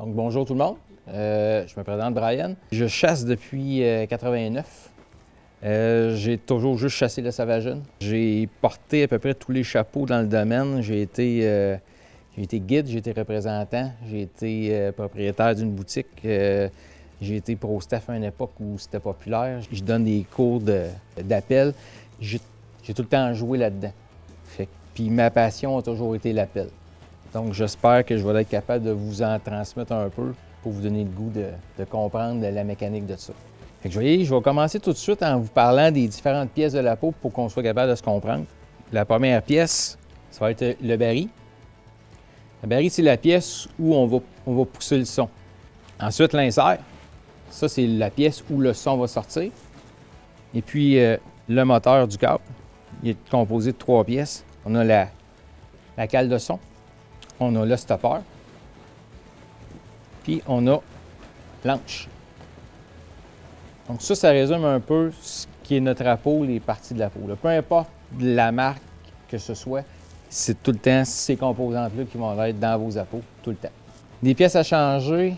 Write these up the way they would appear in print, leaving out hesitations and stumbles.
Donc, bonjour tout le monde. Je me présente Brian. Je chasse depuis 89. J'ai toujours juste chassé le sauvageon. J'ai porté à peu près tous les chapeaux dans le domaine. J'ai été guide, j'ai été représentant, j'ai été propriétaire d'une boutique. J'ai été pro-staff à une époque où c'était populaire. Je donne des cours d'appel. J'ai tout le temps joué là-dedans. Puis ma passion a toujours été l'appel. Donc, j'espère que je vais être capable de vous en transmettre un peu pour vous donner le goût de comprendre la mécanique de ça. Fait que je vais commencer tout de suite en vous parlant des différentes pièces de la peau pour qu'on soit capable de se comprendre. La première pièce, ça va être le baril. Le baril, c'est la pièce où on va pousser le son. Ensuite, l'insert. Ça, c'est la pièce où le son va sortir. Et puis, le moteur du câble. Il est composé de 3 pièces. On a la cale de son. On a le stopper, puis on a l'anche. Donc ça résume un peu ce qui est notre peau, les parties de la peau. Là, peu importe la marque que ce soit, c'est tout le temps ces composantes-là qui vont être dans vos appos, tout le temps. Des pièces à changer,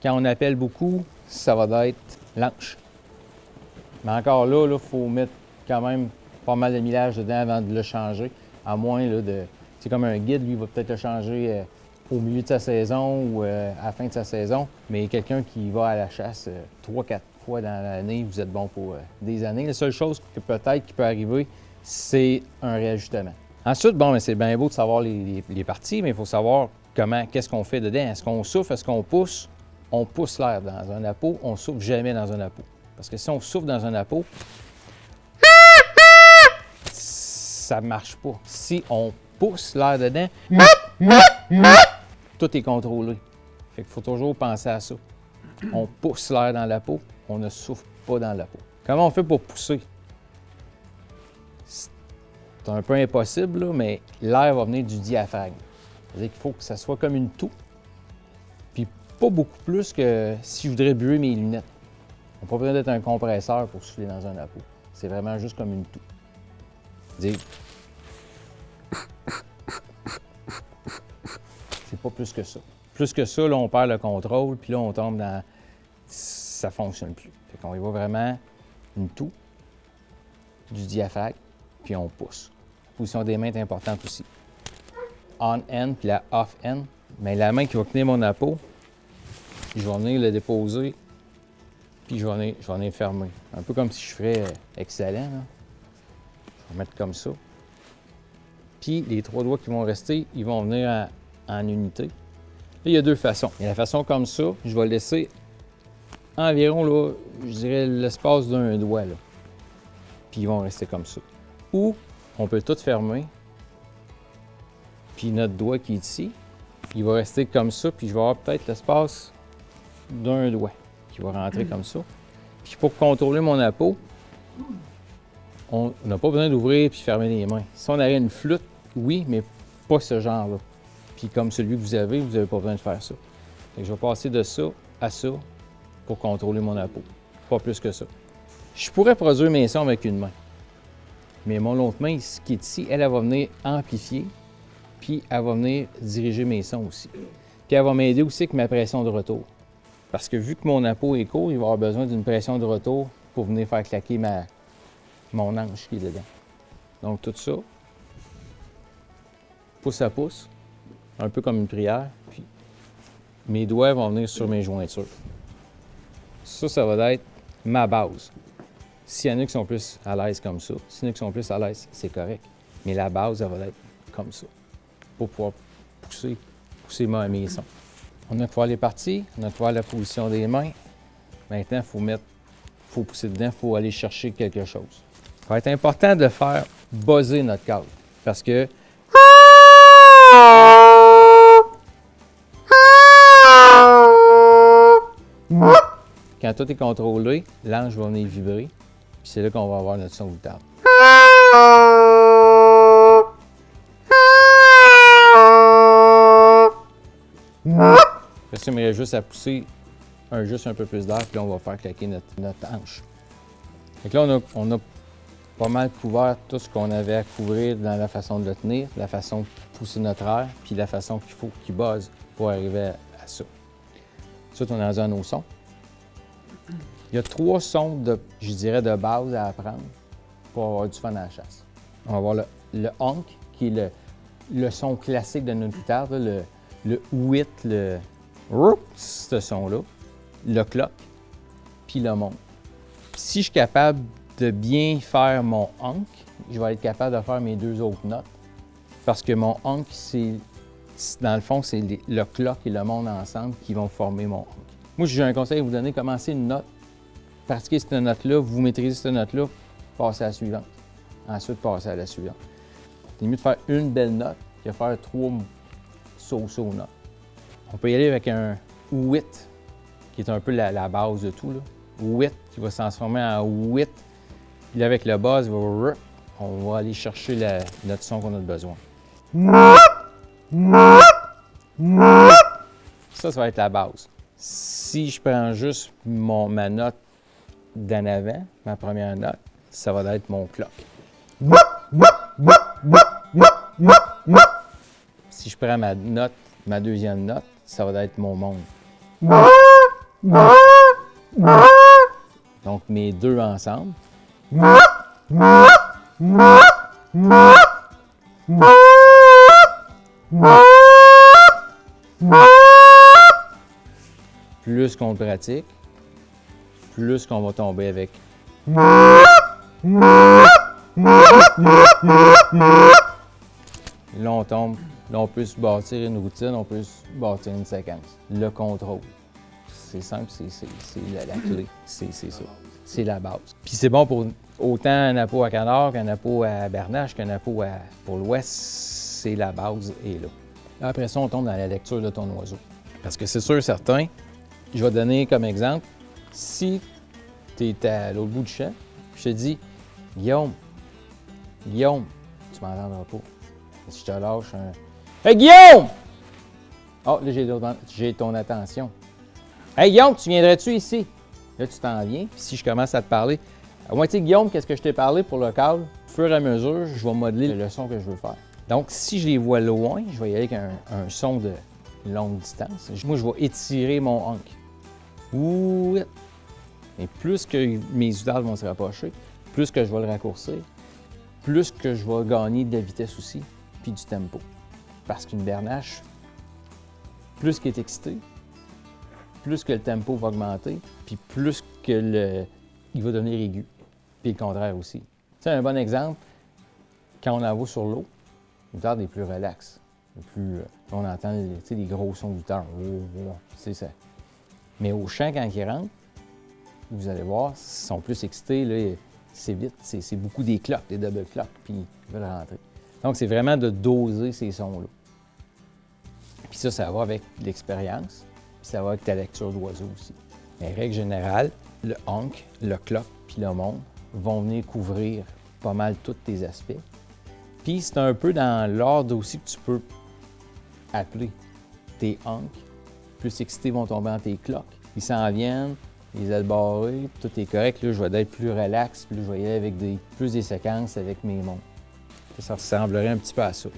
quand on appelle beaucoup, ça va être l'anche. Mais encore là, il faut mettre quand même pas mal de millage dedans avant de le changer, à moins là, de... C'est comme un guide, lui, va peut-être le changer au milieu de sa saison ou à la fin de sa saison. Mais quelqu'un qui va à la chasse 3-4 fois dans l'année, vous êtes bon pour des années. La seule chose que peut-être qui peut arriver, c'est un réajustement. Ensuite, bon, c'est bien beau de savoir les parties, mais il faut savoir qu'est-ce qu'on fait dedans. Est-ce qu'on souffle, est-ce qu'on pousse? On pousse l'air dans un appôt, on souffle jamais dans un appôt. Parce que si on souffle dans un appôt, ça ne marche pas. Si on pousse l'air dedans, tout est contrôlé. Fait qu'il faut toujours penser à ça. On pousse l'air dans la peau, on ne souffle pas dans la peau. Comment on fait pour pousser? C'est un peu impossible, là, mais l'air va venir du diaphragme. C'est-à-dire qu'il faut que ça soit comme une toux, puis pas beaucoup plus que si je voudrais buer mes lunettes. On n'a pas besoin d'être un compresseur pour souffler dans un appôt. C'est vraiment juste comme une toux. C'est pas plus que ça. Plus que ça, là, on perd le contrôle, puis là, on tombe dans... Ça ne fonctionne plus. Fait qu'on y va vraiment une toux, du diaphragme, puis on pousse. La position des mains est importante aussi. On-end, puis la off-end. Mais la main qui va tenir mon appôt, je vais venir le déposer, puis je vais venir fermer. Un peu comme si je ferais excellent, là. Je vais mettre comme ça. Puis les 3 doigts qui vont rester, ils vont venir en unité. Là, il y a 2 façons. Il y a la façon comme ça, je vais laisser environ, là, je dirais, l'espace d'un doigt, là. Puis ils vont rester comme ça. Ou on peut tout fermer, puis notre doigt qui est ici, il va rester comme ça, puis je vais avoir peut-être l'espace d'un doigt qui va rentrer comme ça. Puis pour contrôler mon appôt, on n'a pas besoin d'ouvrir puis fermer les mains. Si on avait une flûte, oui, mais pas ce genre-là. Puis comme celui que vous avez pas besoin de faire ça. Fait que je vais passer de ça à ça pour contrôler mon appôt. Pas plus que ça. Je pourrais produire mes sons avec une main. Mais mon autre main, ce qui est ici, elle va venir amplifier, puis elle va venir diriger mes sons aussi. Puis elle va m'aider aussi avec ma pression de retour. Parce que vu que mon appôt est court, il va avoir besoin d'une pression de retour pour venir faire claquer mon anche qui est dedans. Donc tout ça, pouce à pouce, un peu comme une prière, puis mes doigts vont venir sur mes jointures. Ça va être ma base. S'il y en a qui sont plus à l'aise comme ça, s'il y en a qui sont plus à l'aise, c'est correct. Mais la base, elle va être comme ça, pour pouvoir pousser mes sons. On a fait les parties, on a fait la position des mains. Maintenant, il faut pousser dedans, il faut aller chercher quelque chose. Ça va être important de faire buzzer notre câble. Parce que quand tout est contrôlé, l'ange va venir vibrer. Puis c'est là qu'on va avoir notre son outable. Après ça, il me reste juste à pousser juste un peu plus d'air, puis là, on va faire claquer notre hanche. Donc là, on a pas mal couvert tout ce qu'on avait à couvrir dans la façon de le tenir, la façon de pousser notre air, puis la façon qu'il faut qu'il buzz pour arriver à ça. Ça, on est rendu à nos sons. Il y a 3 sons, je dirais, de base à apprendre pour avoir du fun à la chasse. On va avoir le honk, qui est le son classique de notre guitare, là, le ouit, le ce son-là, le clock, puis le monte. Si je suis capable de bien faire mon honk, je vais être capable de faire mes 2 autres notes. Parce que mon honk, dans le fond, c'est le clock et le monte ensemble qui vont former mon honk. Moi, j'ai un conseil à vous donner, commencez une note, pratiquez cette note-là, vous maîtrisez cette note-là, passez à la suivante. Ensuite, passez à la suivante. C'est mieux de faire une belle note que de faire 3 so-so notes. On peut y aller avec un ouit, qui est un peu la base de tout, là. Ouit, qui va se transformer en ouit. Puis là, avec le buzz, on va aller chercher notre son qu'on a besoin. Ça va être la base. Si je prends juste ma note d'en avant, ma première note, ça va être mon clock. Si je prends ma deuxième note, ça va être mon monde. Donc, mes 2 ensemble. Plus qu'on pratique, plus qu'on va tomber avec. Là, on tombe. Là, on peut se bâtir une routine, on peut se bâtir une séquence. Le contrôle. C'est simple, c'est la clé. C'est ça. C'est la base. Puis c'est bon pour autant un appôt à canard qu'un appôt à bernache qu'un appôt pour l'ouest. C'est la base et là. Après ça, on tombe dans la lecture de ton oiseau. Parce que c'est sûr, certain, je vais donner comme exemple, si tu es à l'autre bout du champ, je te dis, Guillaume, tu m'entendras pas. Si je te lâche un... Hey Guillaume! Oh, là, j'ai ton attention. Hey Guillaume, tu viendrais-tu ici? Là, tu t'en viens, puis si je commence à te parler, à moitié Guillaume, qu'est-ce que je t'ai parlé pour le câble? Au fur et à mesure, je vais modeler le son que je veux faire. Donc, si je les vois loin, je vais y aller avec un son de longue distance. Moi, je vais étirer mon honk. Ouh! Et plus que mes udages vont se rapprocher, plus que je vais le raccourcir, plus que je vais gagner de la vitesse aussi, puis du tempo. Parce qu'une bernache, plus qu'elle est excitée, plus que le tempo va augmenter, puis plus que il va devenir aigu. Puis le contraire aussi. Tu sais, un bon exemple, quand on en va sur l'eau, l'outarde est plus relax. On entend les gros sons d'outarde. C'est ça. Mais au champ, quand ils rentrent, vous allez voir, ils sont plus excités. Là, c'est vite. C'est beaucoup des cloques, des double cloques, puis ils veulent rentrer. Donc, c'est vraiment de doser ces sons-là. Puis ça va avec l'expérience, puis ça va avec ta lecture d'oiseau aussi. Mais règle générale, le honk, le clock, puis le monde vont venir couvrir pas mal tous tes aspects. Puis c'est un peu dans l'ordre aussi que tu peux appeler tes honks. Plus excités vont tomber dans tes clocks. Ils s'en viennent, les ailes barrées, tout est correct. Là, je vais être plus relax, puis là, je vais y aller avec plus des séquences avec mes monts. Ça ressemblerait un petit peu à ça.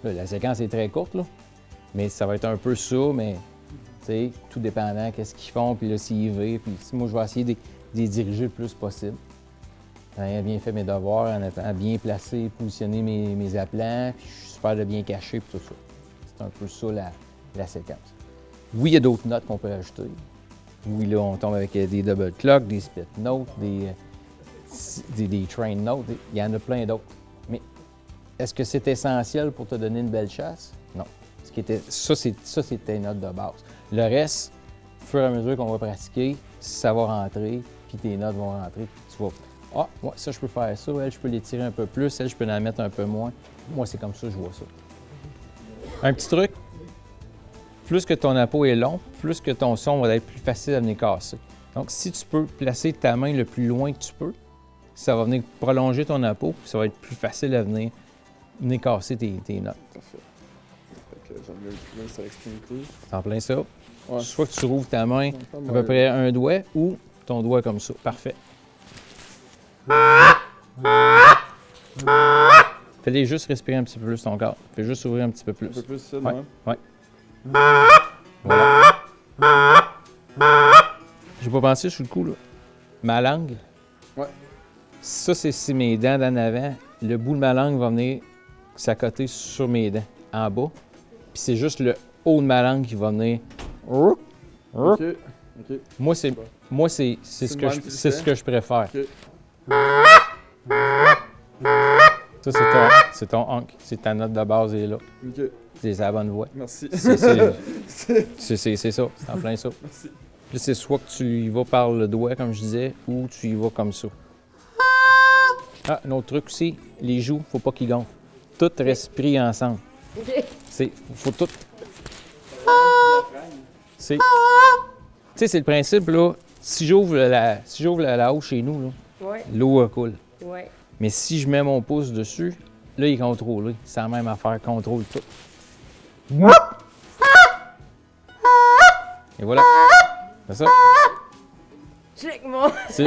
Là, la séquence est très courte, là, mais ça va être un peu ça, mais tout dépendant qu'est-ce qu'ils font, puis là, s'ils vivent, puis moi, je vais essayer de les diriger le plus possible. En ayant bien fait mes devoirs, en étant bien placé, positionner mes appelants, puis je suis super de bien caché, puis tout ça. C'est un peu ça la séquence. Oui, il y a d'autres notes qu'on peut ajouter. Oui, là, on tombe avec des double clocks, des split notes, des train notes, il y en a plein d'autres. Mais est-ce que c'est essentiel pour te donner une belle chasse? Non. Ça, c'est tes notes de base. Le reste, au fur et à mesure qu'on va pratiquer, ça va rentrer, puis tes notes vont rentrer, puis tu vas... Ah, moi, ça, je peux faire ça, elle, je peux l'étirer un peu plus, elle, je peux en mettre un peu moins. Moi, c'est comme ça que je vois ça. Un petit truc, plus que ton appôt est long, plus que ton son va être plus facile à venir casser. Donc, si tu peux placer ta main le plus loin que tu peux, ça va venir prolonger ton appôt, puis ça va être plus facile à venir casser tes notes. Parfait. j'enlève le plus loin sur l'extrémité. C'est en plein ça. Ouais. Soit que tu rouvres ta main Pas à mal. peu près un doigt ou ton doigt comme ça. Parfait. Fais-les juste respirer un petit peu plus ton corps. Fais juste ouvrir un petit peu Un peu plus. plus ça, Ouais. non? Voilà. J'ai pas pensé sur le coup, là. Ma langue. Ouais. Ça, c'est si mes dents d'en avant, le bout de ma langue va venir s'accoter sur mes dents, en bas. Puis c'est juste le haut de ma langue qui va venir. Ok. Ok. Moi, c'est C'est ce le que même je, que tu c'est ce fais? que je préfère. Ok. Ça, c'est ton honk. C'est ta note de base est là. Ok. C'est la bonne voix. Merci. C'est C'est- ça. C'est en plein ça. Merci. Puis c'est soit que tu y vas par le doigt, comme je disais, ou tu y vas comme ça. Ah, un autre truc aussi, les joues, faut pas qu'ils gonflent. Tout reste pris ensemble. OK. Faut tout. Tu sais, c'est le principe, là. Si j'ouvre la haut chez nous, là, Ouais. l'eau coule. Ouais. Mais si je mets mon pouce dessus, là, il est contrôlé. C'est la même affaire, contrôle tout. Et voilà. C'est ça. Check moi. C'est...